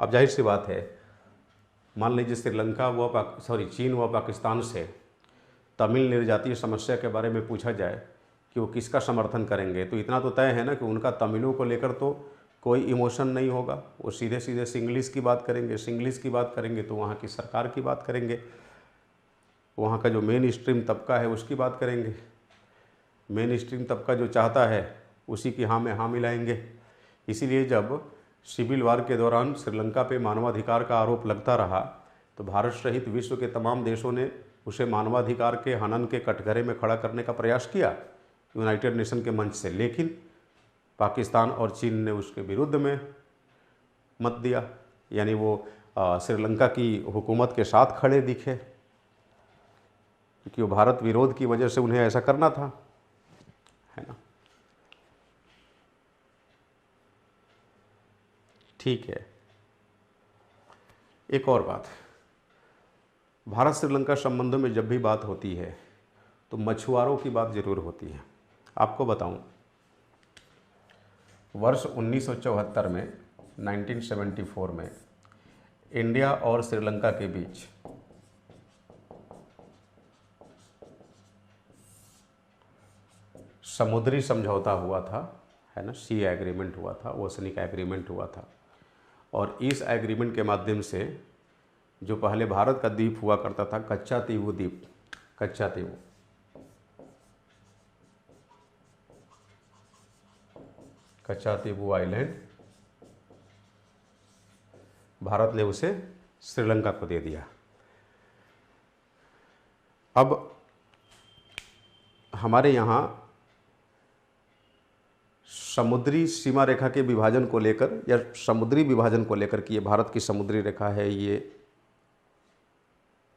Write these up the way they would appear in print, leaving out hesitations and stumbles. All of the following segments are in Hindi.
अब जाहिर सी बात है, मान लीजिए श्रीलंका चीन व पाकिस्तान से तमिल निर्जातीय समस्या के बारे में पूछा जाए कि वो किसका समर्थन करेंगे, तो इतना तो तय है ना कि उनका तमिलों को लेकर तो कोई इमोशन नहीं होगा। वो सीधे सीधे सिंग्लिश की बात करेंगे, सिंग्लिश की बात करेंगे तो वहाँ की सरकार की बात करेंगे, वहाँ का जो मेन स्ट्रीम तबका है उसकी बात करेंगे। मेन स्ट्रीम तबका जो चाहता है उसी की हाँ में हाँ मिलाएंगे। इसीलिए जब सिविल वार के दौरान श्रीलंका पे मानवाधिकार का आरोप लगता रहा तो भारत सहित विश्व के तमाम देशों ने उसे मानवाधिकार के हनन के कटघरे में खड़ा करने का प्रयास किया यूनाइटेड नेशन के मंच से, लेकिन पाकिस्तान और चीन ने उसके विरुद्ध में मत दिया, यानी वो श्रीलंका की हुकूमत के साथ खड़े दिखे, क्योंकि वो भारत विरोध की वजह से उन्हें ऐसा करना था, है ना। ठीक है, एक और बात, भारत श्रीलंका संबंधों में जब भी बात होती है तो मछुआरों की बात ज़रूर होती है। आपको बताऊं, वर्ष 1974 में 1974 में इंडिया और श्रीलंका के बीच समुद्री समझौता हुआ था, है ना, सी एग्रीमेंट हुआ था, ओसनिक एग्रीमेंट हुआ था। और इस एग्रीमेंट के माध्यम से जो पहले भारत का द्वीप हुआ करता था, कच्चातीवू द्वीप, कच्चातीवू आइलैंड, भारत ने उसे श्रीलंका को दे दिया। अब हमारे यहाँ समुद्री सीमा रेखा के विभाजन को लेकर या समुद्री विभाजन को लेकर कि ये भारत की समुद्री रेखा है, ये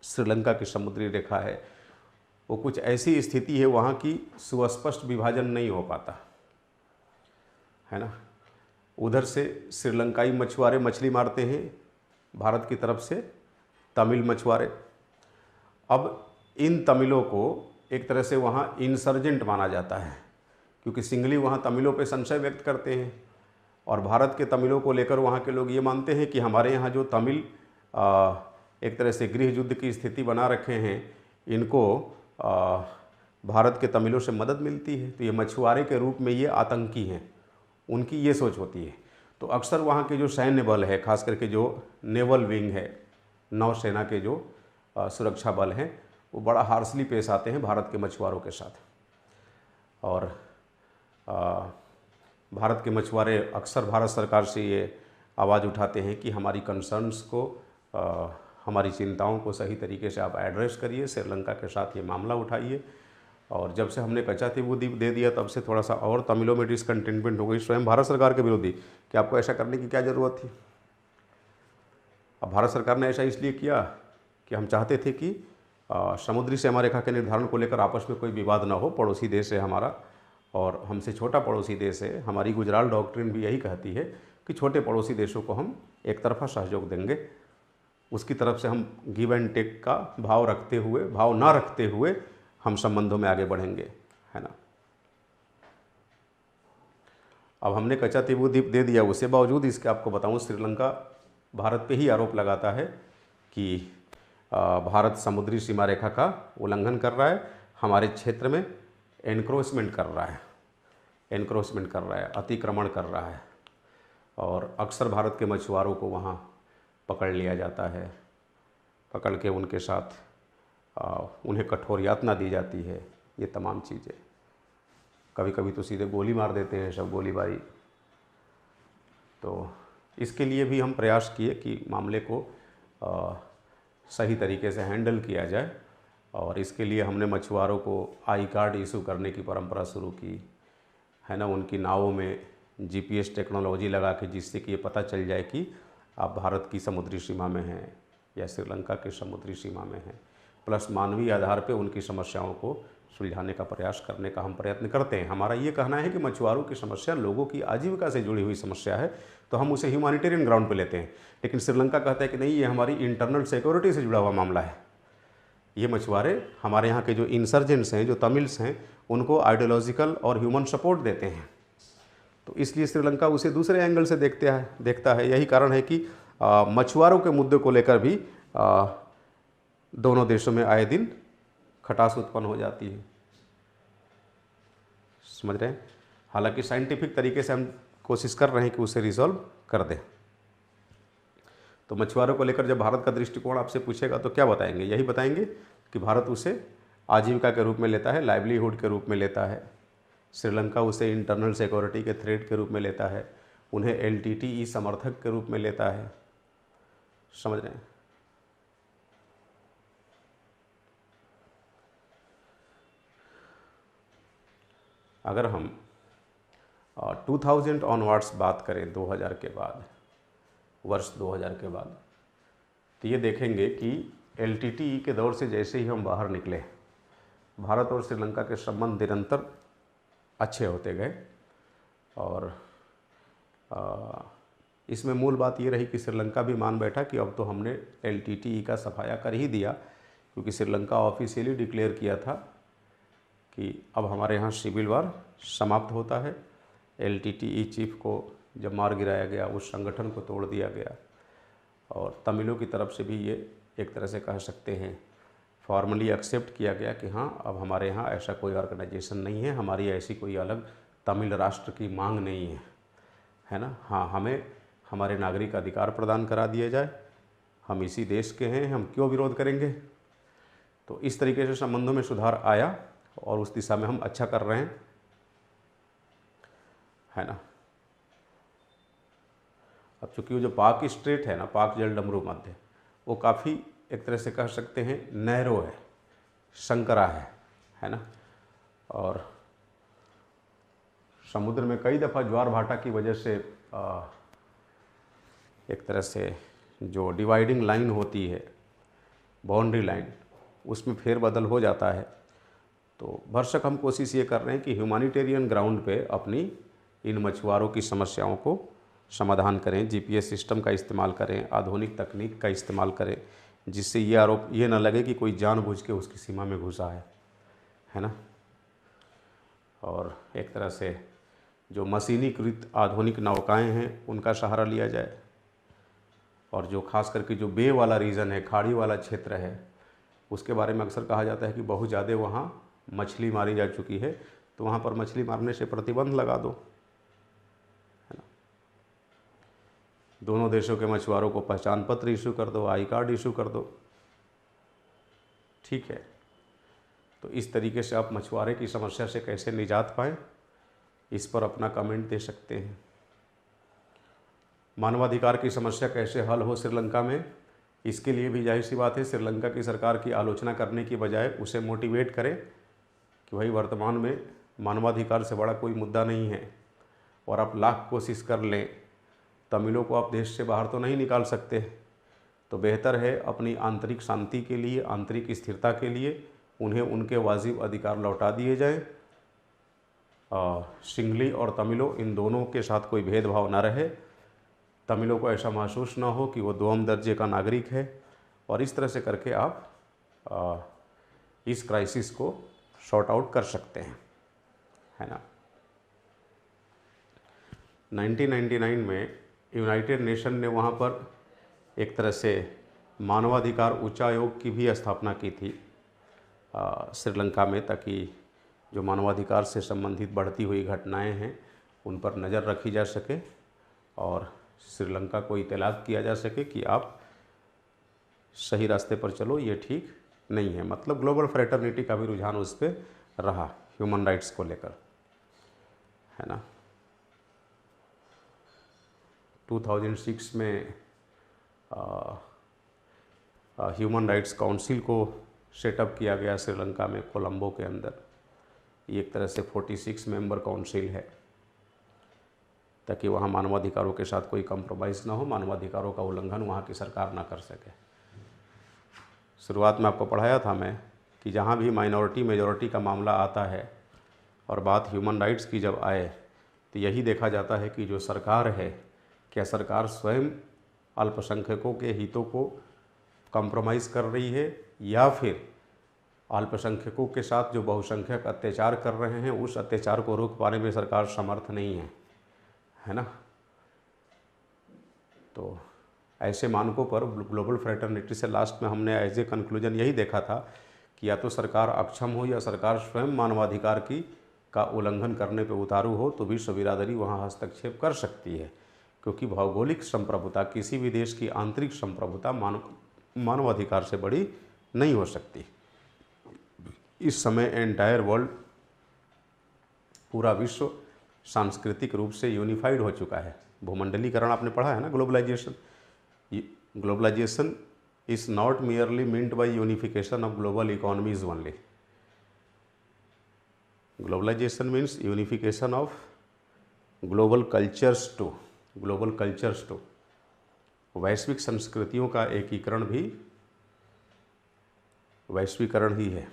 श्रीलंका की समुद्री रेखा है, वो कुछ ऐसी स्थिति है वहाँ की सुस्पष्ट विभाजन नहीं हो पाता, है ना। उधर से श्रीलंकाई मछुआरे मछली मारते हैं, भारत की तरफ से तमिल मछुआरे। अब इन तमिलों को एक तरह से वहाँ इंसर्जेंट माना जाता है, क्योंकि सिंघली वहाँ तमिलों पे संशय व्यक्त करते हैं और भारत के तमिलों को लेकर वहाँ के लोग ये मानते हैं कि हमारे यहाँ जो तमिल एक तरह से गृह युद्ध की स्थिति बना रखे हैं, इनको भारत के तमिलों से मदद मिलती है, तो ये मछुआरे के रूप में ये आतंकी हैं, उनकी ये सोच होती है। तो अक्सर वहाँ के जो सैन्य बल है, खास करके जो नेवल विंग है, नौसेना के जो सुरक्षा बल हैं, वो बड़ा हार्शली पेश आते हैं भारत के मछुआरों के साथ। और भारत के मछुआरे अक्सर भारत सरकार से ये आवाज़ उठाते हैं कि हमारी कंसर्न्स को, हमारी चिंताओं को सही तरीके से आप एड्रेस करिए, श्रीलंका के साथ ये मामला उठाइए। और जब से हमने कच्चातीवू द्वीप दे दिया तब से थोड़ा सा और तमिलों में डिसकंटेनमेंट हो गई, स्वयं भारत सरकार के विरोधी, कि आपको ऐसा करने की क्या ज़रूरत थी। अब भारत सरकार ने ऐसा इसलिए किया कि हम चाहते थे कि समुद्री सीमा रेखा के निर्धारण को लेकर आपस में कोई विवाद ना हो, पड़ोसी देश है हमारा और हमसे छोटा पड़ोसी देश है। हमारी गुजराल डॉक्ट्रिन भी यही कहती है कि छोटे पड़ोसी देशों को हम एक तरफा सहयोग देंगे, उसकी तरफ से हम गिव एंड टेक का भाव ना रखते हुए हम संबंधों में आगे बढ़ेंगे, है ना। अब हमने कच्चातीवू द्वीप दे दिया, उसके बावजूद इसके आपको बताऊं, श्रीलंका भारत पे ही आरोप लगाता है कि भारत समुद्री सीमा रेखा का उल्लंघन कर रहा है, हमारे क्षेत्र में एनक्रोचमेंट कर रहा है, अतिक्रमण कर रहा है। और अक्सर भारत के मछुआरों को वहाँ पकड़ लिया जाता है, पकड़ के उनके साथ उन्हें कठोर यातना दी जाती है, ये तमाम चीज़ें। कभी कभी तो सीधे गोली मार देते हैं, सब गोलीबारी। तो इसके लिए भी हम प्रयास किए कि मामले को सही तरीके से हैंडल किया जाए, और इसके लिए हमने मछुआरों को आई कार्ड इशू करने की परंपरा शुरू की, है ना। उनकी नावों में GPS टेक्नोलॉजी लगा के, जिससे कि ये पता चल जाए कि आप भारत की समुद्री सीमा में हैं या श्रीलंका की समुद्री सीमा में हैं। प्लस मानवीय आधार पे उनकी समस्याओं को सुलझाने का प्रयास करने का हम प्रयत्न करते हैं। हमारा ये कहना है कि मछुआरों की समस्या लोगों की आजीविका से जुड़ी हुई समस्या है, तो हम उसे ह्यूमैनिटेरियन ग्राउंड पे लेते हैं। लेकिन श्रीलंका कहता है कि नहीं, ये हमारी इंटरनल सिक्योरिटी से जुड़ा हुआ मामला है। ये मछुआरे हमारे यहाँ के जो इंसर्जेंट्स हैं, जो तमिल्स हैं, उनको आइडियोलॉजिकल और ह्यूमन सपोर्ट देते हैं। तो इसलिए श्रीलंका उसे दूसरे एंगल से देखता है। यही कारण है कि मछुआरों के मुद्दे को लेकर भी दोनों देशों में आए दिन खटास उत्पन्न हो जाती है। समझ रहे हैं? हालांकि साइंटिफिक तरीके से हम कोशिश कर रहे हैं कि उसे रिजॉल्व कर दें। तो मछुआरों को लेकर जब भारत का दृष्टिकोण आपसे पूछेगा तो क्या बताएंगे? यही बताएंगे कि भारत उसे आजीविका के रूप में लेता है, लाइवलीहुड के रूप में लेता है। श्रीलंका उसे इंटरनल सिक्योरिटी के थ्रेट के रूप में लेता है, उन्हें LTTE समर्थक के रूप में लेता है। समझ रहे हैं? अगर हम 2000 ऑनवर्ड्स बात करें, 2000 के बाद, वर्ष 2000 के बाद, तो ये देखेंगे कि LTTE के दौर से जैसे ही हम बाहर निकले, भारत और श्रीलंका के संबंध निरंतर अच्छे होते गए। और इसमें मूल बात ये रही कि श्रीलंका भी मान बैठा कि अब तो हमने LTTE का सफाया कर ही दिया, क्योंकि श्रीलंका ऑफिशियली डिक्लेयर किया था कि अब हमारे यहाँ सिविल वार समाप्त होता है। LTTE चीफ को जब मार गिराया गया, उस संगठन को तोड़ दिया गया, और तमिलों की तरफ से भी ये एक तरह से कह सकते हैं फॉर्मली एक्सेप्ट किया गया कि हाँ, अब हमारे यहाँ ऐसा कोई ऑर्गेनाइजेशन नहीं है, हमारी ऐसी कोई अलग तमिल राष्ट्र की मांग नहीं है ना। हाँ, हमें हमारे नागरिक अधिकार प्रदान करा दिए जाए, हम इसी देश के हैं, हम क्यों विरोध करेंगे। तो इस तरीके से संबंधों में सुधार आया और उस दिशा में हम अच्छा कर रहे हैं, है ना। अब चूँकि वो जो पाक स्ट्रेट है ना, पाक जल डमरू मध्य, वो काफ़ी एक तरह से कह सकते हैं नैरो है, संकरा है ना। और समुद्र में कई दफ़ा ज्वार भाटा की वजह से एक तरह से जो डिवाइडिंग लाइन होती है, बाउंड्री लाइन, उसमें फेरबदल हो जाता है। तो भरसक हम कोशिश ये कर रहे हैं कि ह्यूमैनिटेरियन ग्राउंड पे अपनी इन मछुआरों की समस्याओं को समाधान करें, GPS सिस्टम का इस्तेमाल करें, आधुनिक तकनीक का इस्तेमाल करें, जिससे ये आरोप ये ना लगे कि कोई जानबूझ के उसकी सीमा में घुसा है ना। और एक तरह से जो मशीनीकृत आधुनिक नौकाएं हैं उनका सहारा लिया जाए, और जो खास करके जो बे वाला रीजन है, खाड़ी वाला क्षेत्र है, उसके बारे में अक्सर कहा जाता है कि बहुत ज़्यादा वहाँ मछली मारी जा चुकी है, तो वहाँ पर मछली मारने से प्रतिबंध लगा दो, है ना। दोनों देशों के मछुआरों को पहचान पत्र इशू कर दो, आई कार्ड इशू कर दो, ठीक है। तो इस तरीके से आप मछुआरे की समस्या से कैसे निजात पाएँ, इस पर अपना कमेंट दे सकते हैं। मानवाधिकार की समस्या कैसे हल हो श्रीलंका में, इसके लिए भी जाहिर सी बात है श्रीलंका की सरकार की आलोचना करने की बजाय उसे मोटिवेट करें कि भाई वर्तमान में मानवाधिकार से बड़ा कोई मुद्दा नहीं है, और आप लाख कोशिश कर लें, तमिलों को आप देश से बाहर तो नहीं निकाल सकते। तो बेहतर है अपनी आंतरिक शांति के लिए, आंतरिक स्थिरता के लिए उन्हें उनके वाजिब अधिकार लौटा दिए जाएं। सिंघली और तमिलों, इन दोनों के साथ कोई भेदभाव ना रहे, तमिलों को ऐसा महसूस ना हो कि वो दोम दर्जे का नागरिक है, और इस तरह से करके आप इस क्राइसिस को सॉर्ट आउट कर सकते हैं, है ना। 1999 में यूनाइटेड नेशन ने वहाँ पर एक तरह से मानवाधिकार उच्चायोग की भी स्थापना की थी श्रीलंका में, ताकि जो मानवाधिकार से संबंधित बढ़ती हुई घटनाएं हैं उन पर नज़र रखी जा सके, और श्रीलंका को इत्तलाक किया जा सके कि आप सही रास्ते पर चलो, ये ठीक नहीं है। मतलब ग्लोबल फ्रेटर्निटी का भी रुझान उस पर रहा ह्यूमन राइट्स को लेकर, है ना। 2006 में ह्यूमन राइट्स काउंसिल को सेटअप किया गया श्रीलंका में, कोलंबो के अंदर। ये एक तरह से 46 मेंबर काउंसिल है, ताकि वहाँ मानवाधिकारों के साथ कोई कंप्रोमाइज़ ना हो, मानवाधिकारों का उल्लंघन वहाँ की सरकार ना कर सके। शुरुआत में आपको पढ़ाया था मैं कि जहाँ भी माइनॉरिटी मेजॉरिटी का मामला आता है और बात ह्यूमन राइट्स की जब आए, तो यही देखा जाता है कि जो सरकार है, क्या सरकार स्वयं अल्पसंख्यकों के हितों को कंप्रोमाइज़ कर रही है, या फिर अल्पसंख्यकों के साथ जो बहुसंख्यक अत्याचार कर रहे हैं उस अत्याचार को रोक पाने में सरकार समर्थ नहीं है ना। तो ऐसे मानकों पर ग्लोबल फ्रेटर्निटी से लास्ट में हमने एज ए कंक्लूजन यही देखा था कि या तो सरकार अक्षम हो या सरकार स्वयं मानवाधिकार का उल्लंघन करने पर उतारू हो तो विश्व बिरादरी वहाँ हस्तक्षेप कर सकती है, क्योंकि भौगोलिक संप्रभुता किसी भी देश की आंतरिक संप्रभुता मानवाधिकार से बड़ी नहीं हो सकती। इस समय एंटायर वर्ल्ड, पूरा विश्व सांस्कृतिक रूप से यूनिफाइड हो चुका है। भूमंडलीकरण आपने पढ़ा है ना, globalization. Globalization is not merely meant by unification of global economies only. Globalization means unification of global cultures too. वैश्विक संस्कृतियों का एकीकरण भी वैश्वीकरण ही है।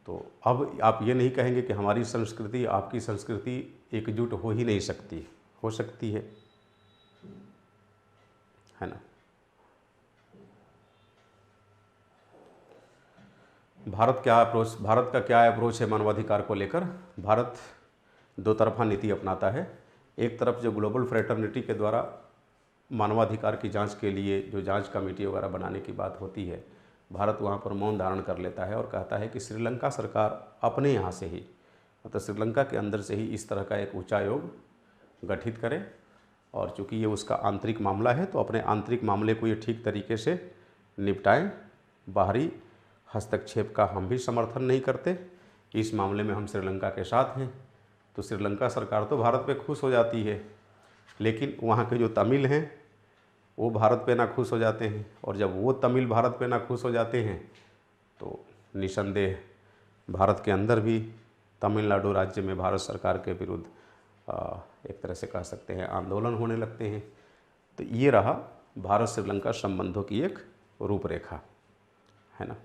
तो अब आप ये नहीं कहेंगे कि हमारी संस्कृति आपकी संस्कृति एकजुट हो ही नहीं सकती, हो सकती है ना। भारत का क्या अप्रोच है मानवाधिकार को लेकर? भारत दो तरफा नीति अपनाता है। एक तरफ जो ग्लोबल फ्रेटर्निटी के द्वारा मानवाधिकार की जांच के लिए जो जांच कमेटी वगैरह बनाने की बात होती है, भारत वहाँ पर मौन धारण कर लेता है और कहता है कि श्रीलंका सरकार अपने यहाँ से ही, मतलब श्रीलंका के अंदर से ही इस तरह का एक उच्चायोग गठित करे, और चूँकि ये उसका आंतरिक मामला है तो अपने आंतरिक मामले को ये ठीक तरीके से निपटाएं। बाहरी हस्तक्षेप का हम भी समर्थन नहीं करते, इस मामले में हम श्रीलंका के साथ हैं। तो श्रीलंका सरकार तो भारत पे खुश हो जाती है, लेकिन वहाँ के जो तमिल हैं वो भारत पे ना खुश हो जाते हैं, और जब वो तमिल भारत पे ना खुश हो जाते हैं तो निसंदेह भारत के अंदर भी तमिलनाडु राज्य में भारत सरकार के विरुद्ध एक तरह से कह सकते हैं आंदोलन होने लगते हैं। तो ये रहा भारत श्रीलंका संबंधों की एक रूपरेखा, है ना।